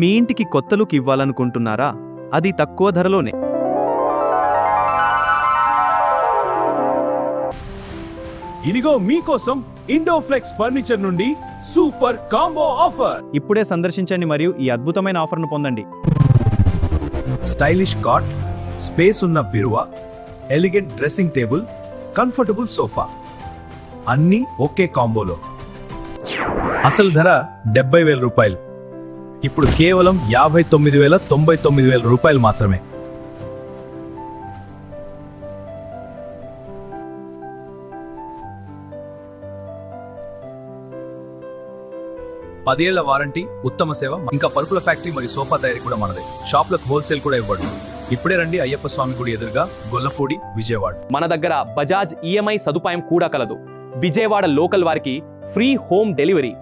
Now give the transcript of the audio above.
మీ ఇంటికి కొత్త లుక్ ఇవ్వాలనుకుంటున్నారా? అది తక్కువ ధరలోనే. ఇదిగో మీకోసం ఇండోఫ్లెక్స్ ఫర్నిచర్ నుండి సూపర్ కాంబో ఆఫర్. ఇప్పుడే సందర్శించండి మరియు ఈ అద్భుతమైన ఆఫర్ను పొందండి. స్టైలిష్ కాట్, స్పేస్ ఉన్న బిరువా, elegant dressing table, comfortable sofa, అన్నీ ఒకే కాంబోలో. అసలు ధర 70,000 రూపాయలు. ఇప్పుడు కేవలం 59,99,000 రూపాయలు మాత్రమే. పదేళ్ల వారంటీ, ఉత్తమ సేవ, ఇంకా పరుపుల ఫ్యాక్టరీ మరియు సోఫా తయారీ కూడా మనదే. షాప్లకు హోల్సేల్ కూడా ఇవ్వబడును. ఇప్పుడే రండి అయ్యప్ప స్వామి గుడి ఎదురుగా, గొల్లపూడి, విజయవాడ. మన దగ్గర బజాజ్ ఈఎంఐ సదుపాయం కూడా కలదు. విజయవాడ లోకల్ వారికి ఫ్రీ హోమ్ డెలివరీ.